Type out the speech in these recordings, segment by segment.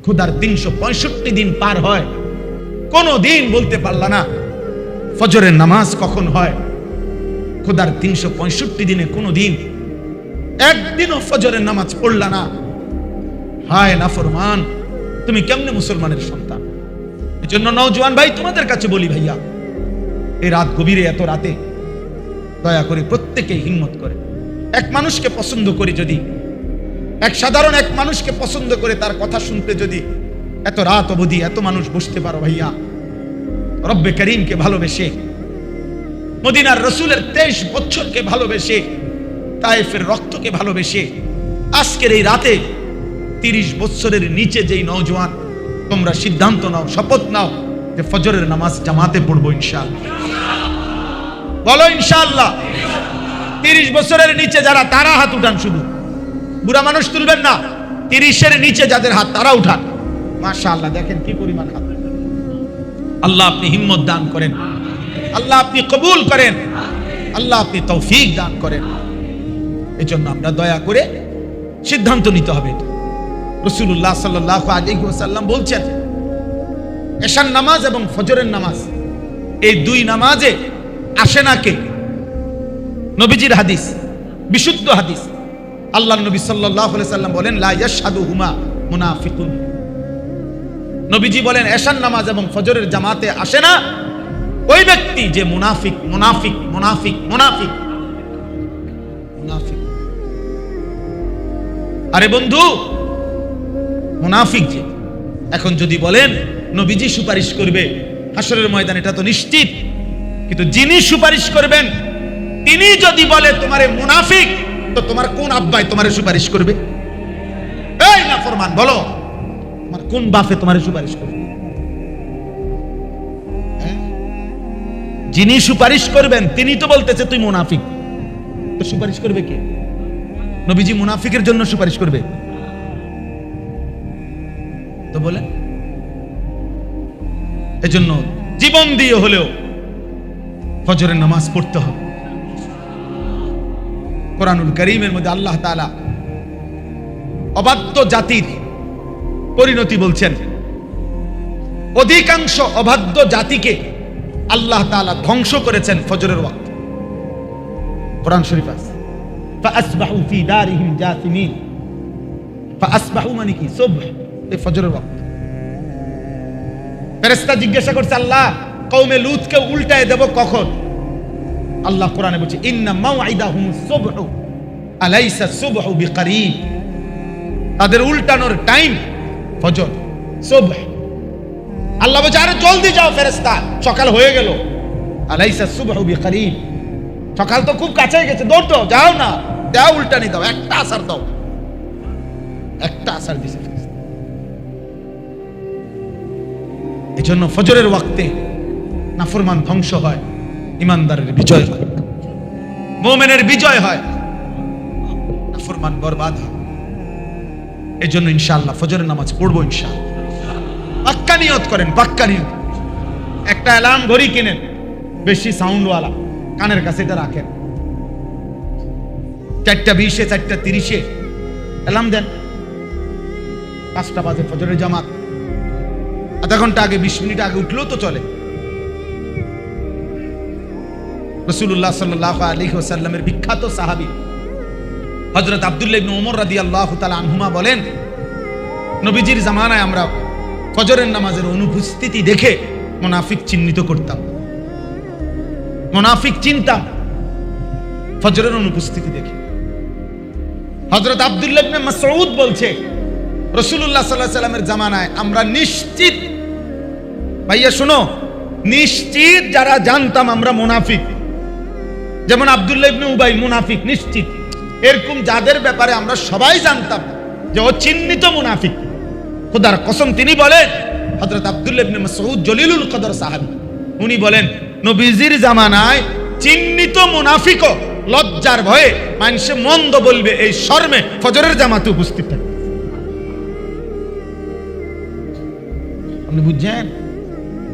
খোদার 365 দিন পার হয়, কোন দিন বলতে পারলা না ফজরের নামাজ কখন হয়। খোদার 365 দিনে কোনো দিন একদিনও ফজরের নামাজ পড়লা না। হায় নাফরমান, তুমি কেমনে মুসলমানের সন্তান? এজন্য নওজোয়ান ভাই তোমাদের কাছে বলি, ভাইয়া এই রাত গভীরে, এত রাতে দয়া করে প্রত্যেকে হিম্মত করে এক মানুষকে পছন্দ করি, যদি এক সাধারণ এক মানুষকে পছন্দ করে তার কথা শুনতে যদি এত রাত অবধি এত মানুষ বসতে পারো, ভাইয়া রব্বে করিমকে ভালোবেসে, মদিনার রসুলের 23 বছরকে ভালোবেসে, তায়েফের রক্তকে ভালোবেসে, আজকের এই রাতে 30 বছরের নিচে যেই নওজোয়ান, তোমরা সিদ্ধান্ত নাও, শপথ নাও যে ফজরের নামাজ জামাতে পড়বো ইনশাআল্লাহ। বলো ইনশাআল্লাহ। 30 বছরের নিচে যারা, তারা হাত উঠান, শুধু বুড়া মানুষ তুলবেন না। 30-এর নিচে যাদের হাত, তারা উঠান। মাশাআল্লাহ, দেখেন কি পরিমাণ হাত। আল্লাহ আপনি হিম্মত দান করেন, আল্লাহ আপনি কবুল করেন, আল্লাহ আপনি তৌফিক দান করেন। এই জন্য আমরা দয়া করে সিদ্ধান্ত নিতে হবে। রাসূলুল্লাহ সাল্লাল্লাহু আলাইহি ওয়াসাল্লাম বলছেন, এশার নামাজ এবং ফজরের নামাজ, এই দুই নামাজে আসে না কে? নবীজির হাদিস, বিশুদ্ধ হাদিস। আল্লাহর নবী সাল্লাল্লাহু আলাইহি ওয়াসাল্লাম বলেন, লা ইয়াশহাদুহুমা মুনাফিকুন। নবীজি বলেন, এশার নামাজ এবং ফজরের জামাতে আসে না ওই ব্যক্তি যে মুনাফিক, মুনাফিক, মুনাফিক, মুনাফিক, মুনাফিক। আরে বন্ধু, মুনাফিক যে, এখন যদি বলেন নবীজি সুপারিশ করবে হাসরের ময়দানে, এটা তো নিশ্চিত। কিন্তু যিনি সুপারিশ করবেন তিনি যদি বলে তোমারে মুনাফিক, তো তোমার কোন আব্বাই তোমারে সুপারিশ করবে? এই নাফরমান, বলো তোমার কোন বাপে তোমারে সুপারিশ করবে? যিনি সুপারিশ করবেন তিনি তো বলতেছে তুই মুনাফিক, তো সুপারিশ করবে কে? নবীজি মুনাফিকের জন্য সুপারিশ করবে? তো বলে, এজন্য জীবন দিয়ে হলেও ফজরের নামাজ পড়তে হবে। কোরআনুল কারীমের মধ্যে আল্লাহ তাআলা অবাধ্য জাতির পরিণতি বলছেন। অধিকাংশ অবাধ্য জাতিকে আল্লাহ তাআলা ধ্বংস করেছেন ফজরের ওয়াক্ত। কোরআন শরীফ আছে, ফাসবাহু ফি দারিহিম জাসিমিন। ফাসবাহু মানে কি? সুবহ, এই ফজরের ওয়াক্ত। ফেরেশতা জিজ্ঞাসা করছে, আল্লাহ কওমে লূতকে উল্টায় দেব কখন? আল্লাহ কোরআনে বলছে, ইন্না মাওইদাহুমুস সুবহ আলাইসা সুবহু বিকরিব। তাদের উল্টানোর টাইম ফজর, সুবহ। আল্লাহ বলছে, আরে জলদি যাও ফেরেশতা, সকাল হয়ে গেল। আলাইসা সুবহু বিকরিব, সকাল তো খুব কাছে গেছে, দৌড়ো, যাও না, দাও উল্টানি দাও, একটা আসার দাও। একটা আসার দিছে। এজন্য ফজরের ওয়াক্তে নাফরমান ধ্বংস হয়, ইমানদারের বিজয় হয়, মুমিনের বিজয় হয়, নাফরমান বরবাদ হয়। এজন্য ইনশাআল্লাহ ফজরের নামাজ পড়বো ইনশাআল্লাহ। পাক্কা নিয়ত করেন, পাক্কা নিয়ত। একটা অ্যালার্ম ঘড়ি কিনেন, বেশি সাউন্ডওয়ালা, কানের কাছে এটা রাখেন। 4:20, 4:30 অ্যালার্ম দেন। 5টা বাজে ফজরের জামাত, আধা ঘন্টা আগে, 20 মিনিট আগে উঠলেও তো চলে। রাসূলুল্লাহ সাল্লাল্লাহু আলাইহি ওয়াসাল্লামের বিখ্যাত সাহাবী হযরত আব্দুল্লাহ ইবনে ওমর রাদিয়াল্লাহু তাআলা আনহুমা বলেন, নবীজির জামানায় আমরা ফজরের নামাজের অনুপস্থিতি দেখে মুনাফিক চিহ্নিত করতাম, মুনাফিক চিনতাম ফজরের অনুপস্থিতি দেখে। হযরত আব্দুল্লাহ ইবনে মাসউদ বলছে, রাসূলুল্লাহ সাল্লাল্লাহু আলাইহি ওয়াসাল্লামের জামানায় আমরা নিশ্চিত, ভাইয়া শুনো, নিশ্চিত যারা জানতাম আমরা মুনাফিক, যেমন আব্দুল্লাহ ইবনে উবাই মুনাফিক নিশ্চিত, এরকম যাদের ব্যাপারে আমরা সবাই জানতাম যে ও চিহ্নিত মুনাফিক, খোদার কসম তিনি বলেন, হযরত আব্দুল্লাহ ইবনে মাসউদ জলিলুল কদর সাহাবী, উনি বলেন নবীজির জামানায় চিহ্নিত মুনাফিকও লজ্জার ভয়ে মানুষে মন্দ বলবে এই শরমে ফজরের জামাতে উপস্থিত থাকে। আপনি বুঝছেন?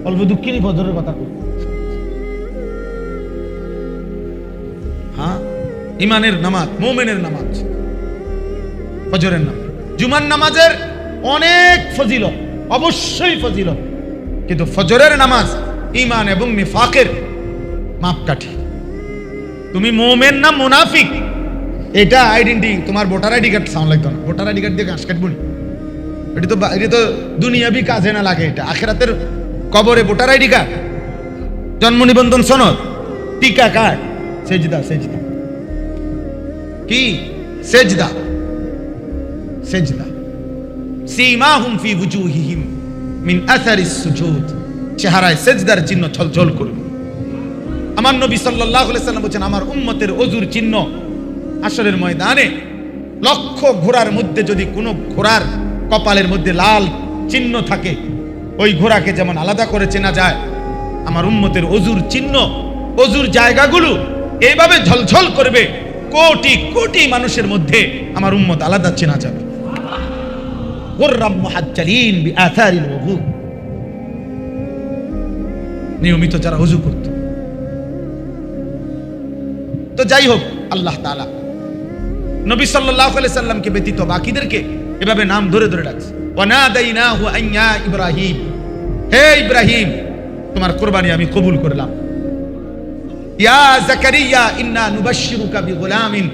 অল্প দুঃখিনী ফজরের কথা কই। হ্যাঁ, ইমানের নামাজ, মুমিনের নামাজ, ফজরের নামাজ। জুমার নামাজের অনেক ফজিলত, অবশ্যই ফজিলত, কিন্তু ফজরের নামাজ ঈমান এবং নিফাকের মাপকাঠি। তুমি মুমিন না মুনাফিক, এটা আইডেন্টি, তোমার ভোটার আইডি কার্ড সাউন্ড লাগতো না, ভোটার আইডি কার্ড দিয়ে ঘাস কাটবো না, এটা তো দুনিয়াবি কাজে না লাগে, এটা আখিরাতের কবরে ভোটার আইডি কার্ড, জন্ম নিবন্ধন সনদ, টিকা কার্ড, সেজদা কি সেজদা সীমাহুম ফি ওয়ুজুহিহিম মিন আসারিস সুজুদ, চেহারায় সেজদার চিহ্ন ছলছল করবে। আমার নবী সাল্লাল্লাহু আলাইহি সাল্লাম বলেন, আমার উম্মতের ওযুর চিহ্ন হাশরের ময়দানে লক্ষ ঘোড়ার মধ্যে যদি কোনো ঘোড়ার কপালের মধ্যে লাল চিহ্ন থাকে, ওই ঘোড়াকে যেমন আলাদা করে চেনা যায়, আমার উম্মতের ওযুর চিহ্ন, ওযুর জায়গাগুলো এইভাবে ঝলঝল করবে, কোটি কোটি মানুষের মধ্যে আমার উম্মত আলাদা চেনা যাবে। গুররাম মুহাজ্জালিন বিআথারিল ওযু, নিয়মিত যারা ওযু করত। তো যাই হোক, আল্লাহ তাআলা নবী সাল্লাল্লাহু আলাইহি সাল্লামকে ব্যতীত বাকিদেরকে এভাবে নাম ধরে ধরে ডাকছে। ওয়ানাদাইনাহু আইয়া ইব্রাহিম, হে ইব্রাহিম, তোমার কুরবানি আমি কবুল করলাম। ইয়া জাকারিয়া ইন্না নুবাশশিরুকা বিগুলামিন,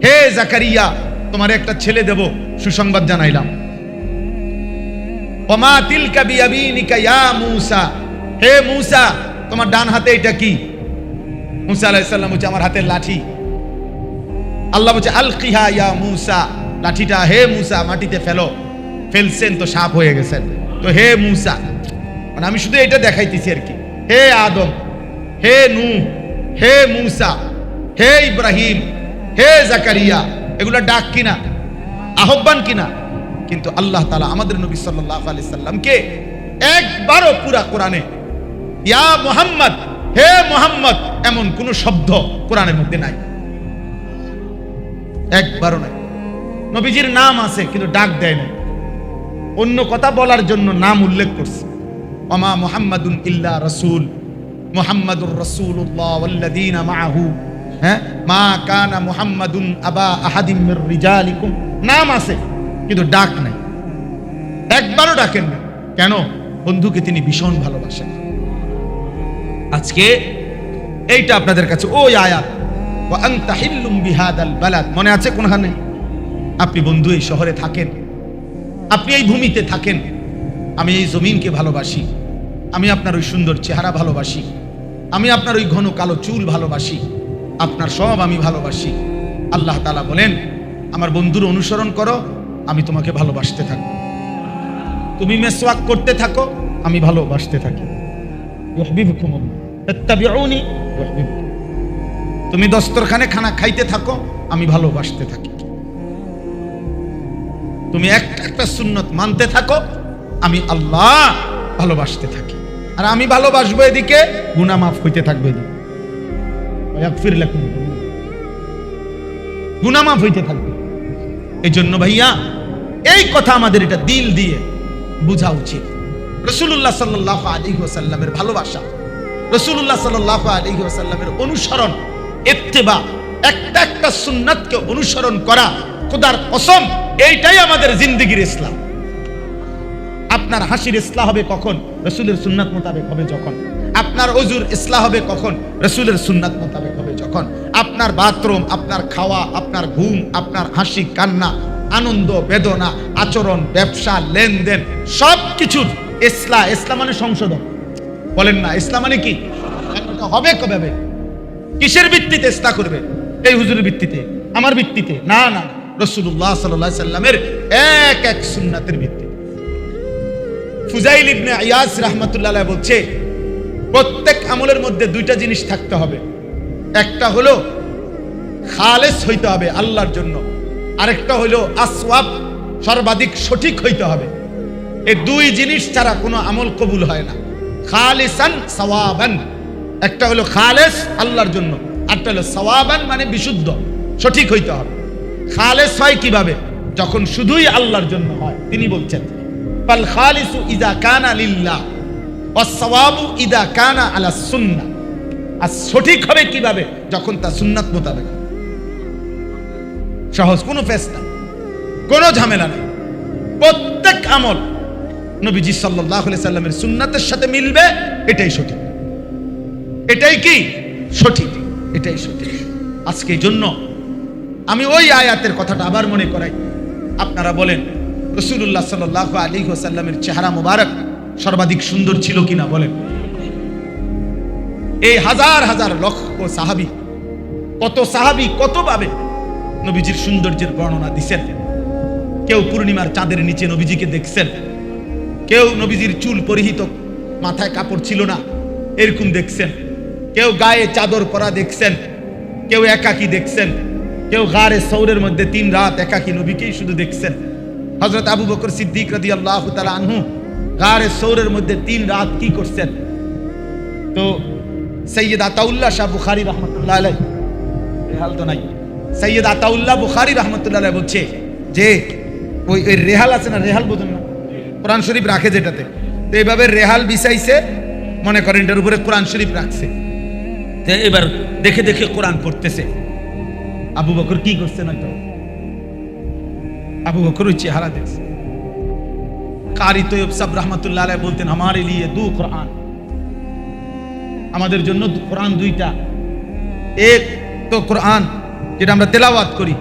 হে জাকারিয়া, তোমার একটা ছেলে দেব, সুসংবাদ জানাইলাম। ওমা তিলকা বিয়ামিনিকা ইয়া মূসা, হে মূসা, তোমার ডান হাতে এটা কি? মূসা আলাইহিস সালাম বলছে, আমার হাতের লাঠি। আল্লাহ বলছে, আলকিহা ইয়া মূসা, লাঠিটা হে মূসা মাটিতে ফেলো। ফেলছেন তো সাপ হয়ে গেছেন, তো হে মূসা, মানে আমি শুধু এটা দেখাইতেছি আর কি। হে আদম, হে নূহ, হে মূসা, হে ইব্রাহিম, হে জাকারিয়া, এগুলা ডাক কিনা, আহ্বান কিনা? কিন্তু আল্লাহ তাআলা আমাদের নবী সাল্লাল্লাহু আলাইহি সাল্লামকে একবারও পুরা কোরআনে ইয়া মুহাম্মদ, হে মুহাম্মদ, এমন কোন শব্দ কোরআনের মধ্যে নাই, একবারও নাই। নবীজির নাম আছে কিন্তু ডাক দেয় না, অন্য কথা বলার জন্য নাম উল্লেখ করছে। ওমা মুহাম্মাদুন ইল্লা রাসূল, মুহাম্মাদুর রাসূলুল্লাহ ওয়াল্লাযীনা মাআহু, হ্যাঁ, মা কানা মুহাম্মাদুন আবা আহাদিম মির রিজালিকুম, নাম আছে কিন্তু ডাক নাই, একবারও ডাকেন না। কেন? বন্ধুকে তিনি ভীষণ ভালোবাসেন। আজকে এইটা আপনাদের কাছে ওই আয়াত, ওয়া আনতা হিল্লুম বিহাদাল বালাদ, মনে আছে কোনখানে? আপনি বন্ধু এই শহরে থাকেন, আপনি এই ভূমিতে থাকেন, আমি এই জমিনকে ভালোবাসি, আমি আপনার ওই সুন্দর চেহারা ভালোবাসি, আমি আপনার ওই ঘন কালো চুল ভালোবাসি, আপনার সব আমি ভালোবাসি। আল্লাহ তাআলা বলেন, আমার বন্ধুর অনুসরণ করো, আমি তোমাকে ভালোবাসতে থাকবো। তুমি মেসওয়াক করতে থাকো, আমি ভালোবাসতে থাকি। ইউহিব্বুকুমুল্লাহ, ইত্তাবিউনি ইউহিব্বুকুম। তুমি দস্তরখানে খানা খাইতে থাকো, আমি ভালোবাসতে থাকি। তুমি একটা একটা সুন্নত মানতে থাকো, আমি আল্লাহ ভালোবাসতে থাকি। আর আমি ভালোবাসবো এদিকে, গুনাহ মাফ হইতে থাকবে এদিকে, ওয়াগফির লাকুম, গুনাহ মাফ হইতে থাকবে। এই জন্য ভাইয়া, এই কথা আমাদের এটা দিল দিয়ে বোঝা উচিত। রাসূলুল্লাহ সাল্লাল্লাহু আলাইহি ওয়াসাল্লামের ভালোবাসা, রাসূলুল্লাহ সাল্লাল্লাহু আলাইহি ওয়াসাল্লামের অনুসরণ, ইত্তেবা, একটা একটা সুন্নাতকে অনুসরণ করা, খোদার কসম এইটাই আমাদের জিন্দেগির ইসলাম। আপনার হাসির ইসলাহ হবে কখন? রাসূলের সুন্নাত মোতাবেক হবে যখন। আপনার ওযুর ইসলাহ হবে কখন? রাসূলের সুন্নাত মোতাবেক হবে যখন। আপনার বাথরুম, আপনার খাওয়া, আপনার ঘুম, আপনার হাসি কান্না, আনন্দ বেদনা, আচরণ, ব্যবসা, লেনদেন, সবকিছুর ইসলাম। ইসলাম মানে সংশোধন, বলেন না? ইসলাম মানে কি? হবে কবে? কিসের ভিত্তিতে ইসলাম করবে? এই হুজুরের ভিত্তিতে, আমার ভিত্তিতে না, না, রাসূলুল্লাহ সাল্লাল্লাহু আলাইহি সাল্লামের এক এক সুন্নাতের ভিত্তিতে। ফুজাইল ইবনে ইয়াস রাহমাতুল্লাহ আলাইহি বলছে, প্রত্যেক আমলের মধ্যে দুইটা জিনিস থাকতে হবে। একটা হলো খালেস হইতে হবে আল্লাহর জন্য, আরেকটা হলো আসওয়াব, সর্বাধিক সঠিক হইতে হবে। এই দুই জিনিস ছাড়া কোনো আমল কবুল হয় না। খালিসান সাওয়াবান, একটা হলো খালেস আল্লাহর জন্য, আরটা হলো সাওয়াবান মানে বিশুদ্ধ, সঠিক হইতে হবে। খালেস হয় কিভাবে? যখন শুধুই আল্লাহর জন্য হয়। তিনি বলছেন, ফাল খালিসু ইযা কানা লিল্লাহ ওয়াস সাওয়াবু ইযা কানা আলা সুন্নাহ। আর সঠিক হবে কিভাবে? যখন তা সুন্নাত মোতাবেক। সহজ, কোনো ফেস না, কোনো ঝামেলা নেই। প্রত্যেক প্রত্যেক আমল নবীজি সাল্লাল্লাহু আলাইহি সাল্লামের সুন্নাতের সাথে মিলবে, এটাই সঠিক, এটাই কি সঠিক, এটাই সঠিক। আজকে জন্য আমি ওই আয়াতের কথাটা আবার মনে করাই। আপনারা বলেন রাসূলুল্লাহ সাল্লাল্লাহু আলাইহি ওয়াসাল্লামের চেহারা মোবারক সর্বাধিক সুন্দর ছিল কিনা বলেন? এই হাজার হাজার লক্ষ সাহাবী, কত সাহাবী কত ভাবে নবীজির সৌন্দর্যের বর্ণনা দিছেন। কেউ পূর্ণিমার চাঁদের নিচে নবীজিকে দেখছেন, কেউ নবীজির চুল পরিহিত, মাথায় কাপড় ছিল না এরকম দেখছেন, কেউ গায়ে চাদর পরা দেখছেন, কেউ একাকী দেখছেন, কেউ গারে সৌরের মধ্যে 3 রাত একাকী নবীকেই শুধু দেখছেন। হযরত আবু বকর সিদ্দিক রাদিয়াল্লাহু তাআলা আনহু গারে সৌরের মধ্যে 3 রাত কি করছেন? তো সৈয়দ আতাউল্লাহ শাহ বুখারী রহমতুল্লাহ আলাইহি, রেহাল তো নাই, সৈয়দ আতাউল্লাহ বুখারী রহমতুল্লাহ আলাইহি বলছে যে ওই রেহাল আছে না, রেহাল বোঝেন না, কোরআন শরীফ রাখে যেটাতে, তো এইভাবে রেহাল বিছাইছে, মনে করেন এটার উপরে কোরআন শরীফ রাখছে, তো এবার দেখে দেখে কোরআন পড়তেছে। আবু বকর কি করছে না, তো আবু বকর ওই চেহারা দেখছে। কারি তৈয়ব সাহেব রহমতুল্লাহ আলাইহি বলতেন, আমারে লিয়ে 2 কোরআন, আমাদের জন্য কোরআন 2টা, এক তো কোরআন যেটা আমরা তেলাওয়াত করি,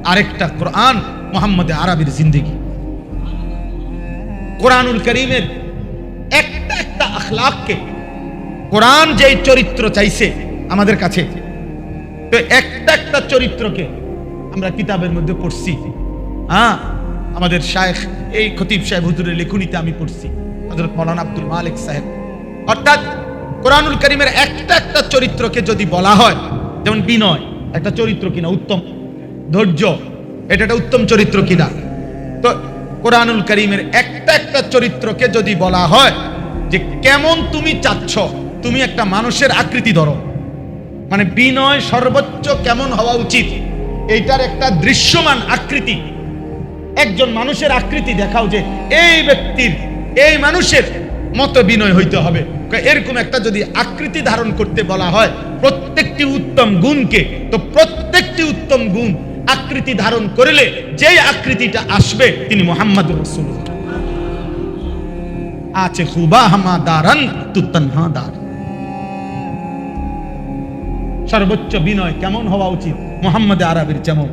আরেকটা কোরআন মুহাম্মদ আরবির জিন্দেগি। কোরআনুল কারীমের একটা একটা আখলাককে কোরআন যেই চরিত্র চাইছে আমাদের কাছে, তো একটা একটা চরিত্রকে আমরা কিতাবের মধ্যে পড়ছি। হ্যাঁ, আমাদের শায়েখ এই খতিব সাহেব হুজুরের লেখনীতে আমি পড়ছি, হযরত মাওলানা আব্দুল মালিক সাহেব। অর্থাৎ কোরআনুল কারীমের একটা একটা চরিত্রকে যদি বলা হয়, যেমন বিনয় একটা চরিত্র কিনা, উত্তম ধৈর্য এটা একটা উত্তম চরিত্র কিনা, তো কোরআনুল কারীমের একটা একটা চরিত্রকে যদি বলা হয় যে কেমন তুমি চাচ্ছ, তুমি একটা মানুষের আকৃতি ধরো, মানে বিনয় সর্বোচ্চ কেমন হওয়া উচিত, এইটার একটা দৃশ্যমান আকৃতি, একজন মানুষের আকৃতি দেখাও যে এই ব্যক্তির, এই মানুষের মতো বিনয় হইতে হবে, এরকম একটা যদি আকৃতি ধারণ করতে বলা হয় প্রত্যেকটি উত্তম গুণকে, তো প্রত্যেকটি উত্তম গুণ আকৃতি ধারণ করলে যেই আকৃতিটা আসবে তিনি মুহাম্মদুর রাসূলুল্লাহ। আছে খুবা হামাদারান তু তানহাদার, সর্বোচ্চ বিনয় কেমন হওয়া উচিত, মুহাম্মদ আরবির যেমন।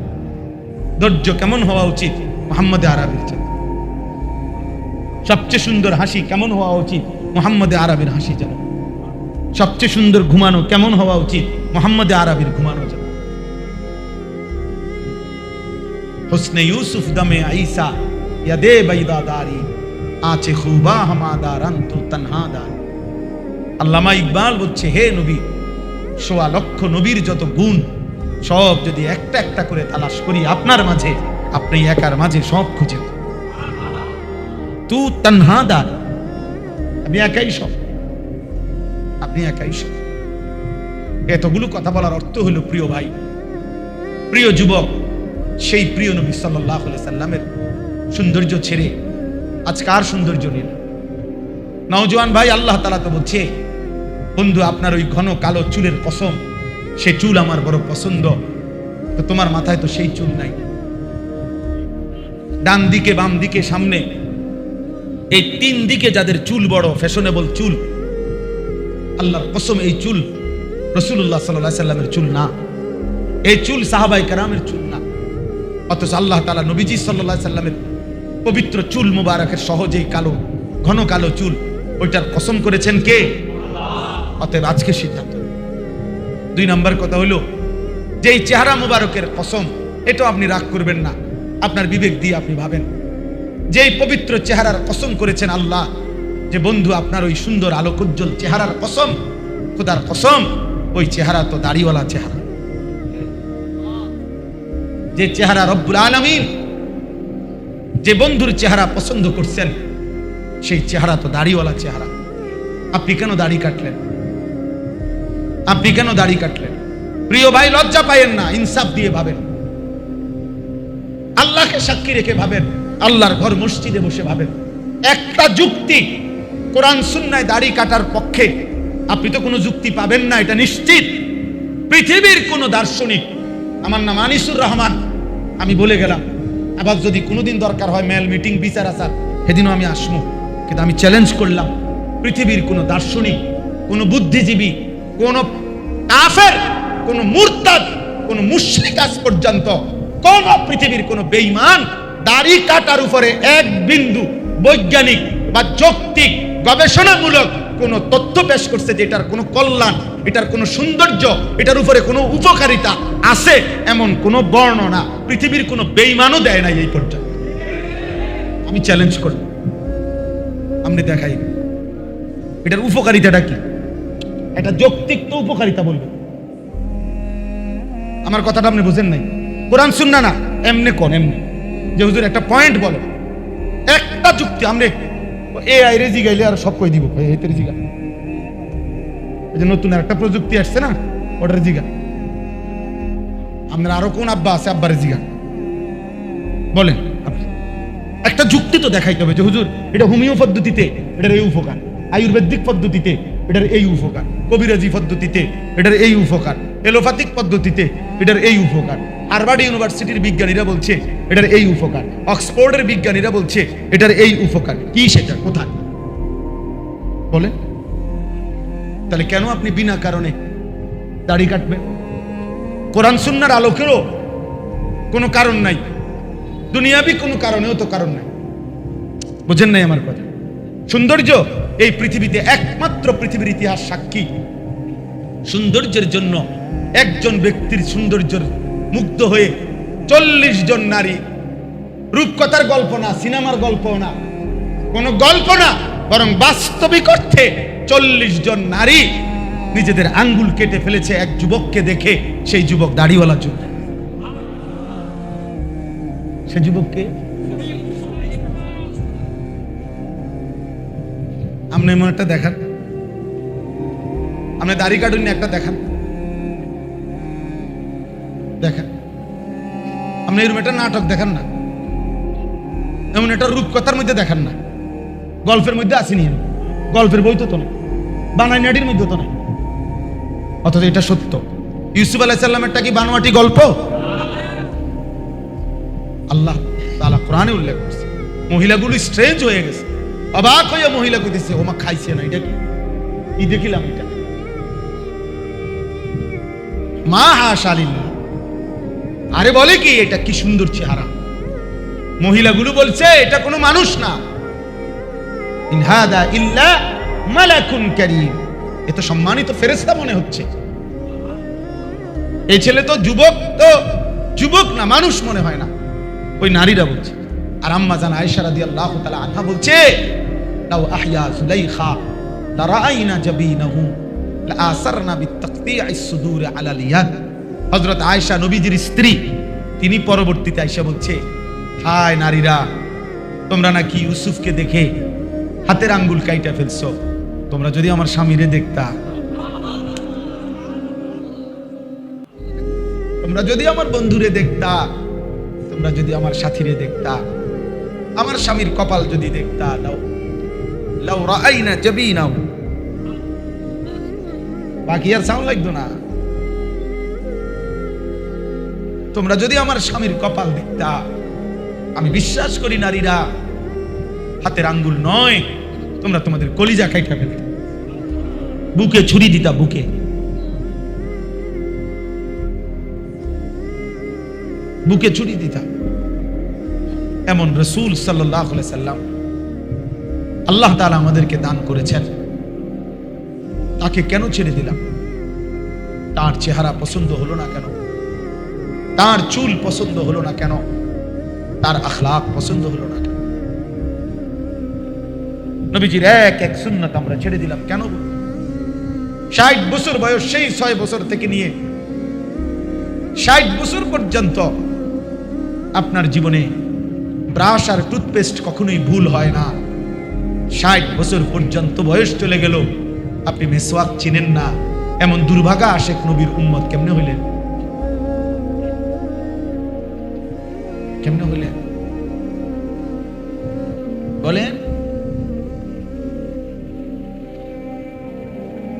ধৈর্য কেমন হওয়া উচিত, মুহাম্মদ আরবির যেমন। সবচেয়ে সুন্দর হাসি কেমন হওয়া উচিত, মুহাম্মদ আরবির হাসি যেমন। সবচেয়ে সুন্দর ঘুমানো কেমন হওয়া উচিত, মুহাম্মদ আরবির ঘুমানো যেমন। হুসনে ইউসুফ দমে ঈসা ইয়াদে বাইদাদারি, আছে খুবা হামাদারান তু তানহাদার। আল্লামা ইকবাল বলছে, হে নবী, 1.25 লক্ষ নবীর যত গুণ সব যদি একটা একটা করে তালাশ করি আপনার মাঝে, আপনি একার মাঝে সব খুঁজে, তু তানহাদার, আপনি একাই সব, আপনি একাই সব। এতগুলো কথা বলার অর্থ হলো, প্রিয় ভাই, প্রিয় যুবক, সেই প্রিয় নবী সাল্লাল্লাহু আলাইহি সাল্লামের সৌন্দর্য ছেড়ে আজকে আর সৌন্দর্য নেই। নওজোয়ান ভাই, আল্লাহ তাআলা তো বলছে, বন্ধু আপনার ওই ঘন কালো চুলের কসম, সে চুল আমার বড় পছন্দ, তো তোমার মাথায় তো সেই চুল নাই। ডান দিকে, বাম দিকে, সামনে, এই 3 দিকে যাদের চুল বড় ফ্যাশনেবল চুল, আল্লাহর কসম এই চুল রাসূলুল্লাহ সাল্লাল্লাহু আলাইহি সাল্লামের চুল না, এই চুল সাহাবায়ে কেরামের চুল না। অথচ আল্লাহ তাআলা নবীজি সাল্লাল্লাহু আলাইহি সাল্লামের পবিত্র চুল মুবারকের সহজেই কালো, ঘন কালো চুল, ওইটার কসম করেছেন কে? আল্লাহ। অতএব আজকে সিদ্ধান্ত। 2 নম্বর কথা হলো, যে এই চেহারা মুবারকের কসম, এটাও আপনি রাগ করবেন না, আপনার বিবেক দিয়ে আপনি ভাবেন, যে এই পবিত্র চেহারার কসম করেছেন আল্লাহ, যে বন্ধু আপনার ওই সুন্দর আলোকোজ্জ্বল চেহারার কসম, খোদার কসম, ওই চেহারা তো দাড়িওয়ালা চেহারা। যে চেহারা রব্বুল আলামিন, যে বন্ধুর চেহারা পছন্দ করছেন, সেই চেহারা তো দাড়িওয়ালা চেহারা। আপনি কেন দাড়ি কাটলেন? আপনি কেন দাড়ি কাটলেন? প্রিয় ভাই, লজ্জা পায়েন না, ইনসাফ দিয়ে ভাবেন, আল্লাহকে সাক্ষী রেখে ভাবেন, আল্লাহর ঘর মসজিদে বসে ভাবেন। একটা যুক্তি কোরআন সুন্নায় দাড়ি কাটার পক্ষে আপনি তো কোনো যুক্তি পাবেন না, এটা নিশ্চিত। পৃথিবীর কোন দার্শনিক, আমার নাম আনিসুর রহমান, আমি বলে গেলাম, আবার যদি কোনোদিন দরকার হয় মেল মিটিং বিচার আচার সেদিনও আমি আসবো, কিন্তু আমি চ্যালেঞ্জ করলাম পৃথিবীর কোনো দার্শনিক, কোনো বুদ্ধিজীবী, কোনো কাফের, কোনো মুরতাদ, কোনো মুশরিক আজ পর্যন্ত কোন পৃথিবীর কোনো বেঈমান দাড়ি কাটার উপরে এক বিন্দু বৈজ্ঞানিক বা যৌক্তিক গবেষণামূলক কোন তথ্য পেশ করছে যে এটার কোনো কল্যাণ, এটার কোনো সৌন্দর্য, এটার উপরে কোনো উপকারিতা আছে এমন কোনো বর্ণনা পৃথিবীর কোনো বেঈমানও দেয় নাই এই পর্যন্ত। আমি চ্যালেঞ্জ করি, আপনি দেখাই এটার উপকারিতাটা কি, এটা যৌক্তিক তো উপকারিতা বলবে। আমার কথাটা আপনি বুঝেন নাই, কোরআন সুন্নাহ না, এমনি কোন এমনি যে হুজুর একটা পয়েন্ট বলো, একটা যুক্তি আমরা এআই রে জিগাইলে আর সব কই দিব, এই তেরে জিগা, এই যে নতুন একটা প্রযুক্তি আসছে না, ওটার জিগা। আপনার আরো কোন আব্বা আছে, আব্বারে জিগা বলেন। একটা যুক্তি তো দেখাইতে হবে যে হুজুর এটা হোমিও পদ্ধতিতে এটার এই উপকার, আয়ুর্বেদিক পদ্ধতিতে এটার এই উপকার, কবিরাজি পদ্ধতিতে এটার এই উপকার, এলোপ্যাথিক পদ্ধতিতে এটার এই উপকার, হার্ভার্ড ইউনিভার্সিটির বিজ্ঞানীরা বলছে এটার এই উপকার, অক্সফোর্ডের বিজ্ঞানীরা বলছে এটার এই উপকার। কি সেটা কোথায় বলেন? তাহলে কেন আপনি বিনা কারণে দাড়ি কাটবেন? কোরআন সুন্নাহর আলোকেরও কোনো কারণ নাই, দুনিয়াবি কোনো কারণেও তো কারণ নাই। বুঝেন নাই আমার কথা? সৌন্দর্য এই পৃথিবীতে একমাত্র পৃথিবীর ইতিহাস সাক্ষী, সৌন্দর্যের জন্য একজন ব্যক্তির সৌন্দর্যের মুগ্ধ হয়ে 40 জন নারী, রূপকথার গল্প না, সিনেমার গল্প না, কোনো গল্প না, বরং বাস্তবিক অর্থে 40 জন নারী নিজেদের আঙ্গুল কেটে ফেলেছে এক যুবককে দেখে, সেই যুবক দাড়িওয়ালা যুবক। সে যুবককে আপনি এমন একটা দেখান, আপনি দাড়ি কাটুন একটা দেখান, দেখেন আপনি এরকম একটা নাটক দেখান না, এমন একটা রূপকথার মধ্যে দেখান না, গল্পের মধ্যে আসেনি, গল্পের বই তো নয়, বানাই নাটির মধ্যে তো নয়, অথচ এটা সত্য। ইউসুফ আলাইহিস সালামেরটা কি বানোয়াটি গল্প? আল্লাহ তাআলা কোরআনে উল্লেখ করছে। মহিলাগুলো স্ট্রেঞ্জ হয়ে গেছে, অবাক হয়ে মহিলা কইতেছে ওমা খাইছে না, এটা কি দেখিলাম, এটা মা হাশালিল্লাহ, আরে বলে কি এটা কি সুন্দর চেহারা। মহিলাগুলো বলছে এটা কোনো মানুষ না, ইন হাদা ইল্লা মালাকুন কারীম, এ তো সম্মানিত ফেরেশতা মনে হচ্ছে, এই ছেলে তো যুবক না, মানুষ মনে হয় না। ওই নারীরা বলছে। আর আম্মা জান আয়েশা রাদিয়াল্লাহু তাআলা আনহা বলছে লাউ আহইয়া যুলাইখা লারাআইনা জাবিনাহু লাআসারনা বিতাকতিইস সুদুর আলাল ইয়াদ। হযরত আয়েশা নবীজির স্ত্রী, তিনি পরবর্তীতে আয়েশা বলছে, হায় নারীরা, তোমরা নাকি ইউসুফকে দেখে হাতের আঙ্গুল কাইটা ফেলছো, তোমরা যদি আমার স্বামীরে দেখতা, তোমরা যদি আমার বন্ধুরে দেখতা, তোমরা যদি আমার সাথীরে দেখতা, আমার স্বামীর কপাল যদি দেখতা, লাউ রাআইনা জাবিনাহু, বাকি আর সাউন্ড লাগতো না, তোমরা যদি আমার স্বামীর কপাল দেখতা। আমি বিশ্বাস করি নারীরা হাতের আঙ্গুল নয়, তোমরা তোমাদের কলিজা খাইটা ফেলতে, বুকে ছুরি দিতা, বুকে ছুরি দিতা। এমন রাসূল সাল্লাল্লাহু আলাইহি সাল্লাম আল্লাহ তাআলা আমাদেরকে দান করেছেন, তাকে কেন ছেড়ে দিলাম? তার চেহারা পছন্দ হলো না কেন? তার চুল পছন্দ হলো না কেন? তার আখলাক পছন্দ হলো না কেন? নবীজির এক সুন্নাত আমরা ছেড়ে দিলাম কেন? 60 বছর বয়স, সেই 6 বছর থেকে নিয়ে 60 বছর পর্যন্ত আপনার জীবনে ব্রাশ আর টুথপেস্ট কখনোই ভুল হয় না। 60 বছর পর্যন্ত বয়স চলে গেল, আপনি মেসওয়াক চিনেন না, এমন দুর্ভাগা আশেক নবীর উম্মত কেমনে হইলেন? কেমনে হইলেন বলেন?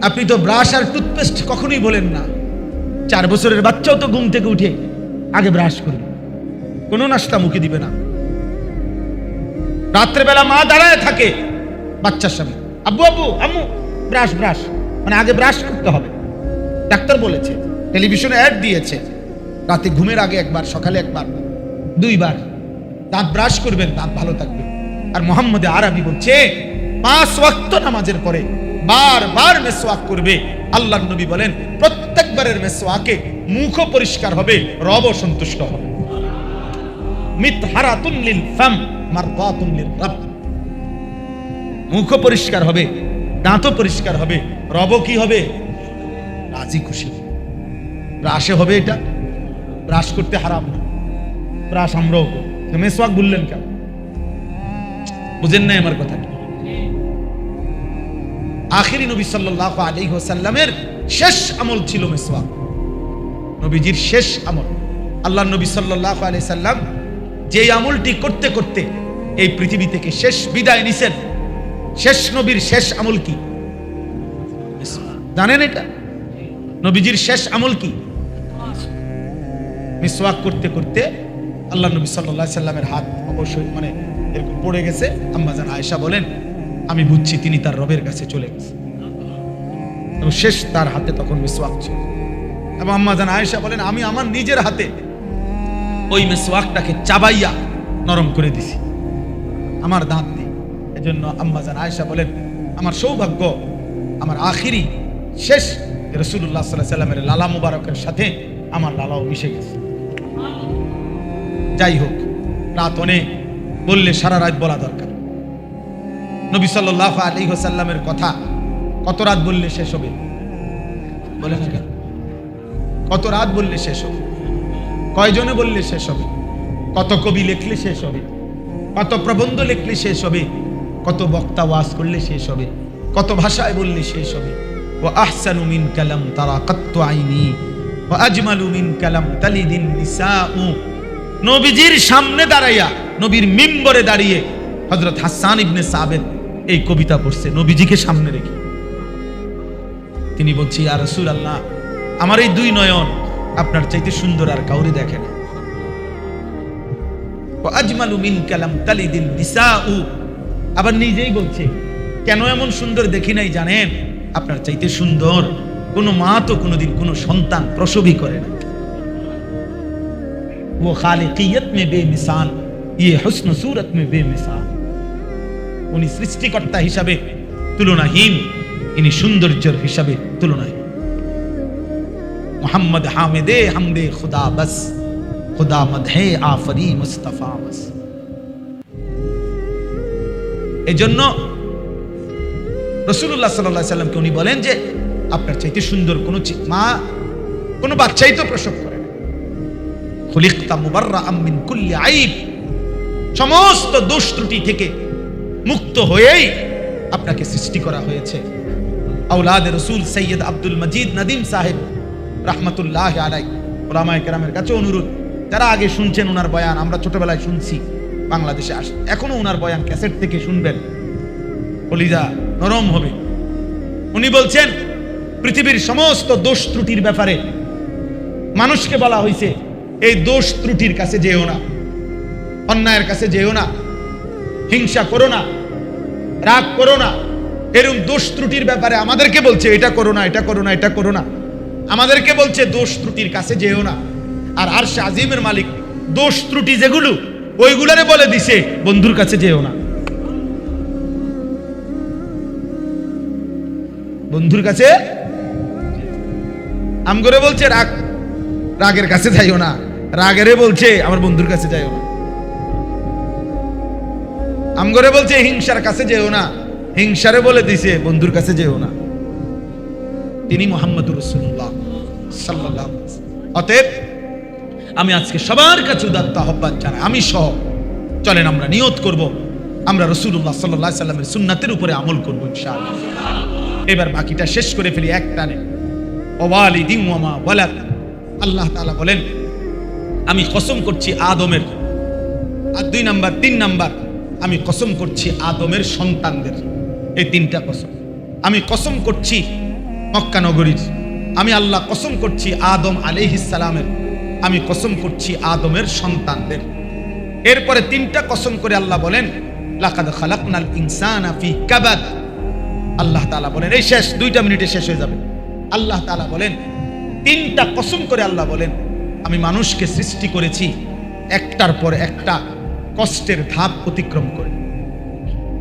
আপনি তো ব্রাশ আর টুথপেস্ট কখনোই বলেন না। 4 বছরের বাচ্চাও তো ঘুম থেকে উঠে আগে ব্রাশ করে, কোনো নাস্তা মুখে দিবে না, রাত্রেবেলা মা দাঁড়ায় থাকে বাচ্চার সামনে, আব্বু আব্বু আম্মু ব্রাশ ব্রাশ, মানে আগে ব্রাশ করতে হবে, ডাক্তার বলেছে, টেলিভিশনে অ্যাড দিয়েছে, রাতে ঘুমের আগে একবার, সকালে একবার, 2 বার দাঁত ব্রাশ করবেন, দাঁত ভালো থাকবে। আর মুহাম্মদে আরবি বলছে 5 ওয়াক্ত নামাজের পরে বারবার মেসওয়াক করবে। আল্লাহর নবী বলেন প্রত্যেকবারের মেসওয়াকে মুখও পরিষ্কার হবে, রবও সন্তুষ্ট হবে। মিতহারাতুন লিল ফাম মারদাতুন লির রাব, মুখও পরিষ্কার হবে, দাঁতও পরিষ্কার হবে, রবও কি হবে? রাজি খুশি। ব্রাশে হবে এটা, ব্রাশ করতে হারাম না, ব্রাশ আমরাও করি, মেসওয়াক বললেন কেন? বুঝেন না আমার কথা? আখিরি নবী সাল্লাল্লাহু আলাইহি ওয়াসাল্লামের শেষ আমল ছিল মেসওয়াক, নবীজির শেষ আমল। আল্লাহর নবী সাল্লাল্লাহু আলাইহি সাল্লাম যে আমলটি করতে করতে এই পৃথিবী থেকে শেষ বিদায় নিছেন, শেষ নবীর শেষ আমল কি জানেন? এটা নবীজির শেষ আমল কি? মিসওয়াক করতে করতে আল্লাহর নবী সাল্লাল্লাহু আলাইহি সাল্লামের হাত অবশ্যই মানে এরকম পড়ে গেছে। আম্মা জান আয়েশা বলেন আমি বুঝছি তিনি তার রবের কাছে চলে গেছে, এবং শেষ তার হাতে তখন মিসওয়াক ছিল। এবং আম্মা জান আয়েশা বলেন আমি আমার নিজের হাতে ওই মিসওয়াকটাকে চাবাইয়া নরম করে দিছি আমার দাঁত দিয়ে। এজন্য আম্মা জান আয়েশা বলেন আমার সৌভাগ্য, আমার আখিরি শেষ রাসূলুল্লাহ সাল্লাল্লাহু আলাইহি সাল্লামের লালা মুবারকের সাথে আমার লালাও মিশে গেছে। যাই হোক, রাত অনেক, বললে সারা রাত বলা দরকার। নবী সাল্লাল্লাহু আলাইহি ওয়াসাল্লামের কথা কত রাত বললে শেষ হবে? বলেন না, কত রাত বললে শেষ হবে? কয়জনে বললে শেষ হবে? কত কবি লিখলে শেষ হবে? কত প্রবন্ধ লিখলে শেষ হবে? কত বক্তা ওয়াজ করলে শেষ হবে? কত ভাষায় বললে শেষ হবে? ওয়া আহসানু মিন কালাম তারাকাতু আইনি ওয়া আজমালু মিন কালাম তালিদিন নিসাউ। নবীজির সামনে দাঁড়াইয়া, নবীর মিম্বরে দাঁড়িয়ে হযরত হাসান ইবনে সাবিত এই কবিতা পড়ছে নবীজিকে সামনে রেখে। তিনি বলছে ইয়া রাসূলুল্লাহ আমার এই 2 নয়ন আপনার চাইতে সুন্দর আর কাউরে দেখে না। ওয়া আজমালু মিন কালাম তালিদিন নিসাউ, আবার নিজেই বলছে কেন এমন সুন্দর দেখি নাই জানেন? আপনার চাইতে সুন্দর কোন মা তো কোনোদিন কোন সন্তান প্রসবই করে না। वो खालिकियत में बेमिसाल, ये हुस्न सूरत में बेमिसाल। उनी सृष्टिकर्ता हिसाबे तुलनाहीन, इनी सौंदर्येर हिसाबे तुलनाहीन। मोहम्मद हामिदे हमदे खुदा बस, खुदा मदहे आफरी मुस्तफा बस। एजন্য রাসূলুল্লাহ সাল্লাল্লাহু আলাইহি সাল্লামকে উনি বলেন যে আপনার চাইতে সুন্দর কোন মা, কোন বাচ্চাই তো প্রসব করে। খুলিকতা মুবাররাআম মিন কুল্লি আইব, সমস্ত দোষ ত্রুটি থেকে মুক্ত হয়েই আপনাকে সৃষ্টি করা হয়েছে। আওলাদে রাসূল সৈয়দ আব্দুল মজিদ নদীম সাহেব রাহমাতুল্লাহ আলাইহি, উলামায়ে কেরামের কাছে অনুরোধ, যারা আগে শুনছেন ওনার বয়ান, আমরা ছোটবেলায় শুনছি, বাংলাদেশে এখনো ওনার বয়ান ক্যাসেট থেকে শুনবেন, কলিজা নরম হবে। উনি বলছেন পৃথিবীর সমস্ত দোষ ত্রুটির ব্যাপারে মানুষকে বলা হয়েছে এই দোষ ত্রুটির কাছে যেও না, অন্যায়ের কাছে যেও না, হিংসা করো না, রাগ করো না। এরকম দোষ ত্রুটির ব্যাপারে আমাদেরকে বলছে এটা করো না, এটা করো না, এটা করো না। আমাদেরকে বলছে দোষ ত্রুটির কাছে যেও না। আর আরশে আজিমের মালিক দোষ ত্রুটি যেগুলো ওইগুলারে বলে দিছে বন্ধুর কাছে যেও না, বন্ধুর কাছে। আমগরে বলছে রাগ, রাগের কাছে যাইও না, রাগেরে বলছে আমার বন্ধুর কাছে যাইও না। আমগরে বলছে হিংসার কাছে যেও না, হিংসারে বলে দিছে বন্ধুর কাছে যেও না। তিনি মুহাম্মদুর রাসূলুল্লাহ সাল্লাল্লাহু আলাইহি ওয়াসাল্লাম। অতএব আমি আজকে সবার কাছে উদাত্ত আহ্বান জানাই, আমি সহ, চলেন আমরা নিয়ত করব আমরা রাসূলুল্লাহ সাল্লাল্লাহু আলাইহি ওয়াসাল্লামের সুন্নাতের উপরে আমল করব ইনশাআল্লাহ। এবার বাকিটা শেষ করে ফেলি এক টানে। ওয়ালিদিন ওয়া মা ওয়ালাদ, আল্লাহ তাআলা বলেন আমি কসম করছি আদমের, আর 2 নাম্বার 3 নাম্বার আমি কসম করছি আদমের সন্তানদের। এই 3টা কসম। আমি কসম করছি মক্কা নগরীর, আমি আল্লাহ কসম করছি আদম আলাইহিস সালামের, আমি কসম করছি আদমের সন্তানদের। এরপরে 3টা কসম করে আল্লাহ বলেন লাকাদ খালাকনাল ইনসানা ফি কাবাদ। আল্লাহ তাআলা বলেন, এই শেষ 2টা মিনিটে শেষ হয়ে যাবে। আল্লাহ তাআলা বলেন, 3টা কসম করে আল্লাহ বলেন, আমি মানুষকে সৃষ্টি করেছি একটার পর একটা কষ্টের ধাপ অতিক্রম করে।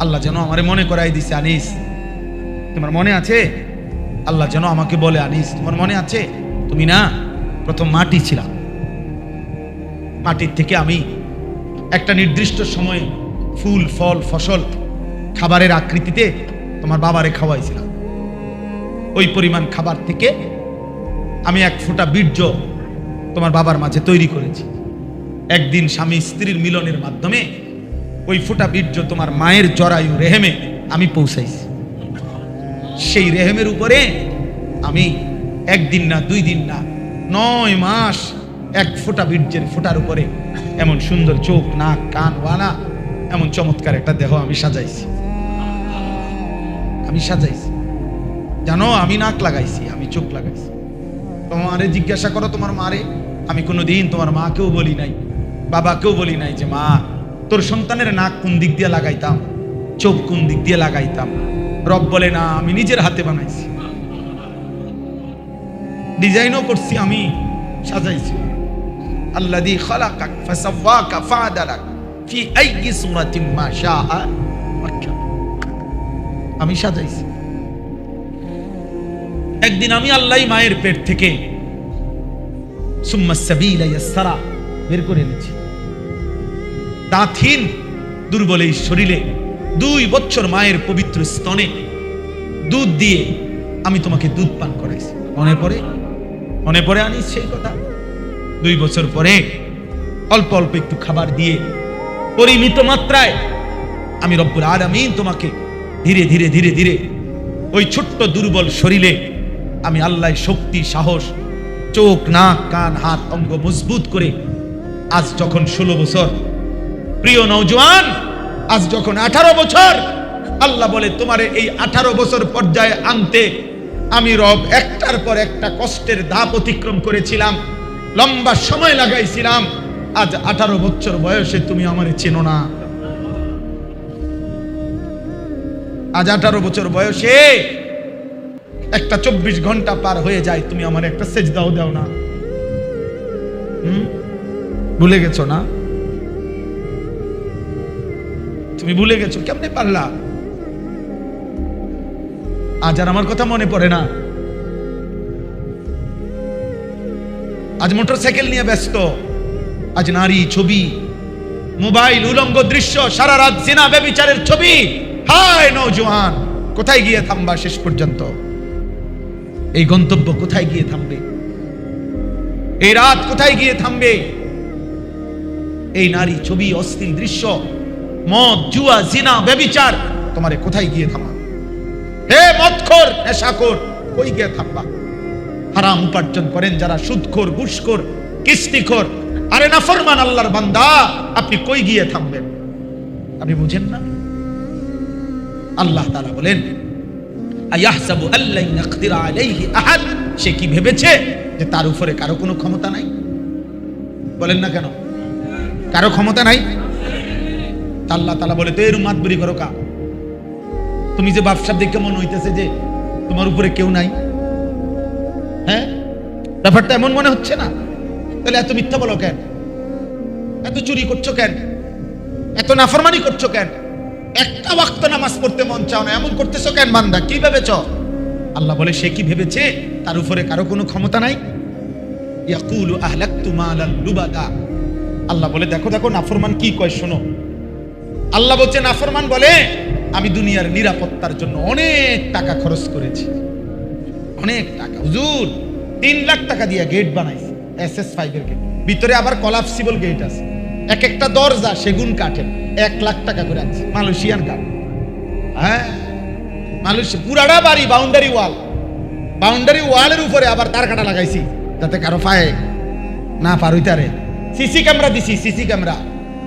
আল্লাহ যেন আমারে মনে করাই দিছে, আনিস তোমার মনে আছে? আল্লাহ যেন আমাকে বলে, আনিস তোমার মনে আছে তুমি না প্রথম মাটি ছিলা, মাটির থেকে আমি একটা নির্দিষ্ট সময়ে ফুল ফল ফসল খাবারের আকৃতিতে তোমার বাবারে খাওয়াইছিলাম। ওই পরিমাণ খাবার থেকে আমি 1 ফোঁটা বীর্য তোমার বাবার মাঝে তৈরি করেছি। একদিন স্বামী স্ত্রীর মিলনের মাধ্যমে ওই ফোঁটা বীর্য তোমার মায়ের জরায়ু রেহেমে আমি পৌঁছাইছি। সেই রেহেমের উপরে আমি 1 দিন না 2 দিন না 9 মাস 1 ফোঁটা বীর্যের ফোঁটার উপরে এমন সুন্দর চোখ নাক কান ওয়ানা এমন চমৎকার একটা দেহ আমি সাজাইছি। জানো, আমি নাক লাগাইছি, আমি চোখ লাগাইছি। তোমারে জিজ্ঞাসা করো তোমার মারে, আমি কোনোদিন তোমার মাকেও বলি নাই, বাবাকেও বলি নাই যে মা তোর সন্তানের নাক কোন দিক দিয়ে লাগাইতাম, চোখ কোন দিক দিয়ে লাগাইতাম। রব বলে না, আমি নিজের হাতে বানাইছি, ডিজাইনও করছি, আমি সাজাইছি। আল্লাযী খালাকাক ফাসাওয়াকা ফাআদালাক ফি আইয়ি সূরাতিন মা শাআ রাক্কাব। আমি সাজাইছি। একদিন আমি আল্লাহ মায়ের পেট থেকে সুম্মা সাবিলা ইয়াসরা বের করে এনেছি। দাঁতহীন দুর্বল এই শরীরে 2 বছর মায়ের পবিত্র স্তনে দুধ দিয়ে আমি তোমাকে দুধ পান করাইছি। মনে পড়ে আনিস সেই কথা? 2 বছর পরে অল্প অল্প একটু খাবার দিয়ে পরিমিত মাত্রায় আমি রব্বুল আলামিন তোমাকে ধীরে ধীরে ধীরে ধীরে ওই ছোট্ট দুর্বল শরীরে আমি আল্লাহ শক্তি সাহস চোখ নাক কান হাত অঙ্গ মজবুত করে আজ যখন 16 বছর, প্রিয় নওজোয়ান, আজ যখন 18 বছর, আল্লাহ বলে তোমারে এই 18 বছর পর্যায়ে আনতে আমি রব একটার পর একটা কষ্টের ধাপ অতিক্রম করেছিলাম, লম্বা সময় লাগাইছিলাম। আজ 18 বছর বয়সে তুমি আমারে চেনো না। আজ 18 বছর বয়সে একটা 24 ঘন্টা পার হয়ে যায়, তুমি আমার একটা সেজদাও দাও না। ভুলে গেছো না? তুমি ভুলে গেছো, কেমনে পারলা? আজ আর আমার কথা মনে পড়ে না। আজ মোটরসাইকেল নিয়ে ব্যস্ত, আজ নারী ছবি, মোবাইল, উলঙ্গ দৃশ্য, সারা রাত জিনা ব্যভিচারের ছবি। হায় নওজোয়ান, কোথায় গিয়ে থামবা শেষ পর্যন্ত? এই গন্তব্য কোথায় গিয়ে থামবে? এই রাত কোথায় গিয়ে থামবে? এই নারী ছবি, অশ্লীল দৃশ্য, মদ, জুয়া, জিনা, ব্যভিচার তোমারে কোথায় গিয়ে থামা? হে মদখোর, নেশাখোর, কই গিয়ে থামবা? হারাম উপার্জন করেন যারা, সুদখোর, ঘুষখোর, কিস্তিখোর, আরে নাফরমান আল্লাহর বান্দা, আপনি কই গিয়ে থামবেন? আপনি বুঝেন না? আল্লাহ তাআলা বলেন, আয়াহসাবু আল্লা ইয়াকদিরা আলাইহি আহাদ, সে কি ভেবেছে যে তার উপরে কারো কোনো ক্ষমতা নাই? বলেন না কেন? কারো ক্ষমতা নাই? আল্লাহ তাআলা বলে, তো এর মাতবরি করো কা? তুমি যে ব্যবসার দিকে মনে হইতেছে যে তোমার উপরে কেউ নাই, হ্যাঁ? ব্যাপারটা এমন মনে হচ্ছে না? তাহলে এত মিথ্যা বলো কেন? এত চুরি করছো কেন? এত নাফরমানি করছো কেন? একটা ওয়াক্ত নামাজ পড়তে মন চাও না, এমন করতেছো কেন বান্দা? কি ভেবেছ? আল্লাহ বলে, সে কি ভেবেছে তার উপরে কারো কোনো ক্ষমতা নাই? ইয়াকুলু আহলাকতু মালাল লুবাদা। আল্লাহ বলে, দেখো দেখো নাফরমান কি কয়, শোনো। আল্লাহ বলছে, নাফরমান বলে, আমি দুনিয়ার নিরাপত্তার জন্য অনেক টাকা খরচ করেছি, অনেক টাকা। হুজুর 3 লাখ টাকা দিয়ে গেট বানাইছে, SS5 এর গেট, ভিতরে আবার কলাপসিবল গেট আছে, এক একটা দরজা সেগুন কাঠের, 1 লাখ টাকা করে আছে, মালয়েশিয়ান কাঠ। হ্যাঁ, মালয়েশিয়া পুরাটা বাড়ি, বাউন্ডারি ওয়াল, বাউন্ডারি ওয়ালের উপরে আবার তার কাটা লাগাইছি যাতে কারো পায়ে না পার হইতারে। সিসি ক্যামেরা দিছি, সিসি ক্যামেরা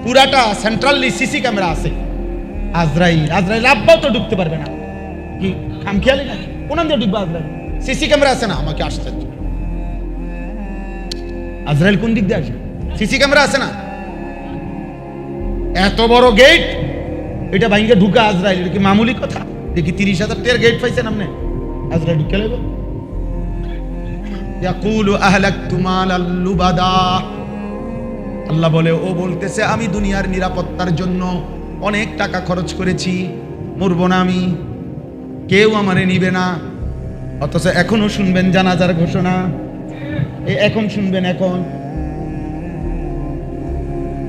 পুরাটা সেন্ট্রালি সিসি ক্যামেরা আছে। আজরাইল আব্বাও তো ঢুকতে পারবে না, কি খামখেয়ালি না? কোন দিয়ে ঢুকবে আজরাইল? সিসি ক্যামেরা আছে না? আমাকে আশ্চর্য, আজরাইল কোন দিক দিয়ে আসে? সিসি ক্যামেরা আছে না? এত বড় গেট, এটা ভাইঙ্গে ঢুকা আজরাইল, এটা কি মামুলি কথা? দেখি 30,000 টাকার গেট পাইছেন আপনি, আজরাইল ঢুকে লেব। ইয়াকুলু আহলাকতু মালাল লুবাদা, আল্লাহ বলে, ও বলতেছে আমি দুনিয়ার নিরাপত্তার জন্য অনেক টাকা খরচ করেছি, মরবো না আমি, কেউ আমারে নিবে না। অথচ এখনো শুনবেন জানাজার ঘোষণা, এখন শুনবেন,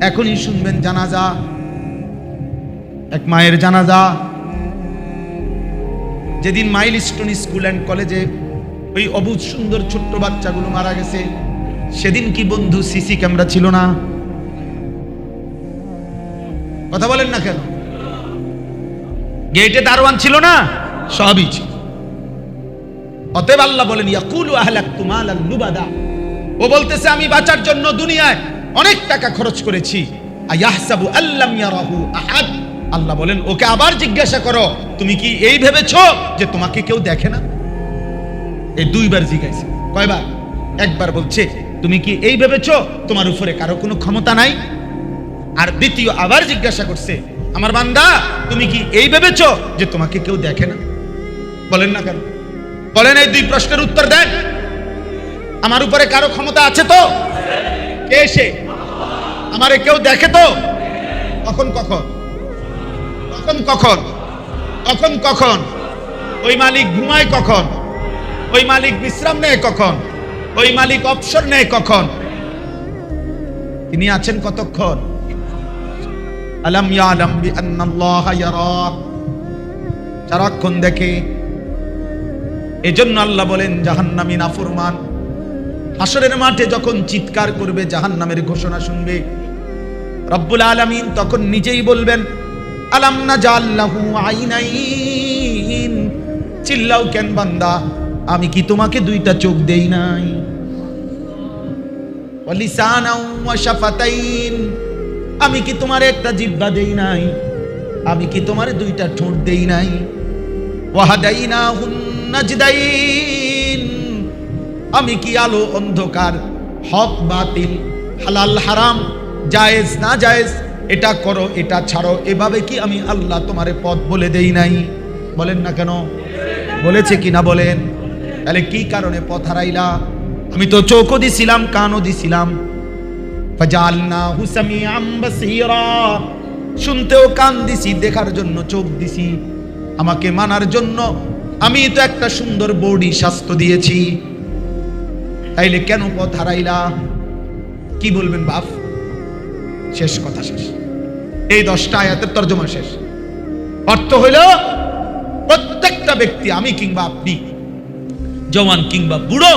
এখনই শুনবেন জানাজা। এক মায়ের জানাজা, যেদিন মাইলস্টোন স্কুল অ্যান্ড কলেজে ওই অবুঝ সুন্দর ছোট্ট বাচ্চাগুলো মারা গেছে, সেদিন কি বন্ধু সিসি ক্যামেরা ছিল না? কথা বলেন না কেন? গেটে দারোয়ান ছিল না? সবই ছিল। অতএব আল্লাহ বলেন, ইয়াকুলু আহলাকতু মালাল লুবাদা, ও বলতেছে আমি বাঁচার জন্য দুনিয়ায় অনেক টাকা খরচ করেছি। আয়াহসাবু আল্লাম ইয়ারাহু আহাদ, আল্লাহ বলেন ওকে আবার জিজ্ঞাসা করো, তুমি কি এই ভেবেছো যে তোমাকে কেউ দেখে না? এই দুইবার জিজ্ঞাসা। কয়বার? একবার বলছে তুমি কি এই ভেবেছো তোমার উপরে কারো কোনো ক্ষমতা নাই? আর দ্বিতীয় আবার জিজ্ঞাসা করছে, আমার বান্দা তুমি কি এই ভেবেছো যে তোমাকে কেউ দেখে না? বলেন না কেন? বলেন, এই দুই প্রশ্নের উত্তর দেন। আমার উপরে কারো ক্ষমতা আছে তো? কে সে? আমারে কেউ দেখে তো? কখন কখন? কখন কখন? কখন কখন? ওই মালিক ঘুমায় কখন? ওই মালিক বিশ্রাম নেয় কখন? ওই মালিক অবসর নেয় কখন? তিনি আছেন কতক্ষণ? আলাম ইয়ালাম বিআন্নাল্লাহা ইয়ারা, সারাক্ষণ দেখে। এজন্য আল্লাহ বলেন জাহান্নামী নাফরমান হাসরের মাঠে যখন চিৎকার করবে, জাহান্নামের ঘোষণা শুনবে, রব্বুল আলামিন তখন নিজেই বলবেন, আলাম নাজাল লাহু আইনাইন, চিল্লাও কেন বান্দা, আমি কি তোমাকে দুইটা চোখ দেই নাই? ওয়া লিসানাও ওয়া শাফাতাইন, আমি কি তোমার একটা জিহ্বা দেই নাই? আমি কি তোমার দুইটা ঠোঁট দেই নাই? ওয়া হাদাইনাহুন নাজদাইন, আমি কি আলো অন্ধকার, হক বাতিল, হালাল হারাম, জায়েজ না জায়েজ, এটা করো এটা ছাড়ো, এভাবে কি আমি আল্লাহ তোমারে পথ বলে দেই নাই? বলেন না কেন? বলেছে কি না বলেন? তাহলে কি কারণে পথ হারাইলা? আমি তো চোখও দিছিলাম, কানও দিছিলাম, ফাজালনাহু সামিআম বাসীরা, শুনতেও কান দিছি, দেখার জন্য চোখ দিছি, আমাকে মানার জন্য আমি তো একটা সুন্দর বডি স্বাস্থ্য দিয়েছি, তাইলে কেন পথ হারাইলা? কি বলবেন বাপ? শেষ কথা শেষ। এই 10টা আয়াতের তরজমা শেষ। অর্থ হইল প্রত্যেকটা ব্যক্তি, আমি কিংবা আপনি, জওয়ান কিংবা বুড়ো,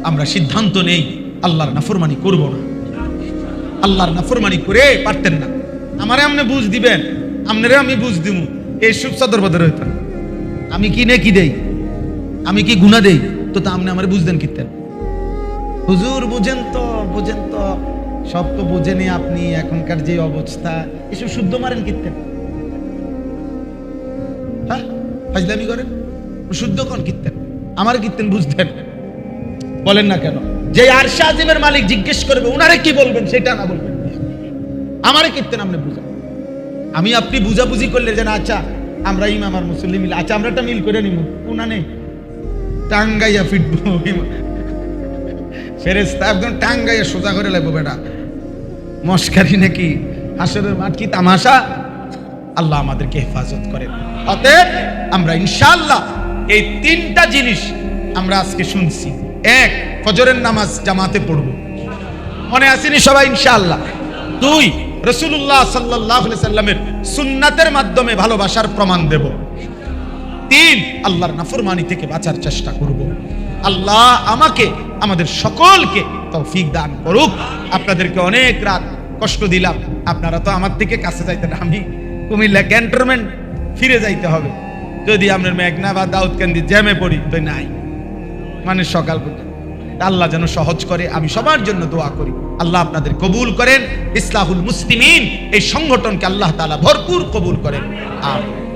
আমরা সিদ্ধান্ত নেই আল্লাহর নাফরমানি করব না। আল্লাহর নাফরমানি করে পারতেন না, আমারে আপনি বুঝ দিবেন, আপনারে আমি বুঝ দিব, এই সুখ সদর বদর হইত। আমি কি নেকি দেই, আমি কি গুনাহ দেই, তো তা আপনি আমারে বুঝদেন কিতেন? হুজুর বুঝেন তো, বুঝেন তো, সব তো বুঝেনি আপনি, এখনকার যে অবস্থা, এসব শুদ্ধ মারেন কিতেন? হ্যাঁ, ফাজলামি করেন, শুদ্ধ কোন কিতেন? আমার কিতেন বুঝতেন? বলেন না কেন? যে আরশে আজিমের মালিক জিজ্ঞেস করবে, উনারে কি বলবেন সেটা না বলবেন, আমারে কিতেন আপনি বুঝা। আমি আপনি বুঝাবুঝি করলে যে না, আচ্ছা আমরা ইমাম আর মুসল্লি মিলে, আচ্ছা আমরা একটা মিল করে নিব, উনা নেই টাঙ্গাইয়া ফিটবো, ফেরেশতা একদম টাঙ্গাইয়া সোজা করে লাগবো। বেটা মস্কারি নাকি? হাসরের মাঠ কি তামাশা? আল্লাহ আমাদেরকে হেফাজত করেন। অতএব আমরা ইনশাআল্লাহ এই 3টা জিনিস আমরা আজকে শুনছি। 1, ফজরের নামাজ জামাতে পড়ব, মনে আসেনি সবাই ইনশাআল্লাহ? 2, রাসূলুল্লাহ সাল্লাল্লাহু আলাইহি সাল্লামের সুন্নাতের মাধ্যমে ভালোবাসার প্রমাণ দেব। 3, আল্লাহর নাফরমানি থেকে বাঁচার চেষ্টা করব। আল্লাহ আমাকে, আমাদের সকলকে তৌফিক দান করুক। আপনাদেরকে অনেক রাত কষ্ট দিলাম, আপনারা তো আমার থেকে কাছে যাইতেন, আমি কুমিল্লা ক্যান্টনমেন্ট ফিরে যাইতে হবে। যদি আপনার মেঘনা বা দাউদকান্দি জ্যামে পড়ি তো নাই, মানে সকাল পর্যন্ত। আল্লাহ যেন সহজ করে, আমি সবার জন্য দোয়া করি। আল্লাহ আপনাদের কবুল করেন। ইসলাহুল মুসলিমিন এই সংগঠনকে আল্লাহ তাআলা ভরপুর কবুল করেন। আমিন।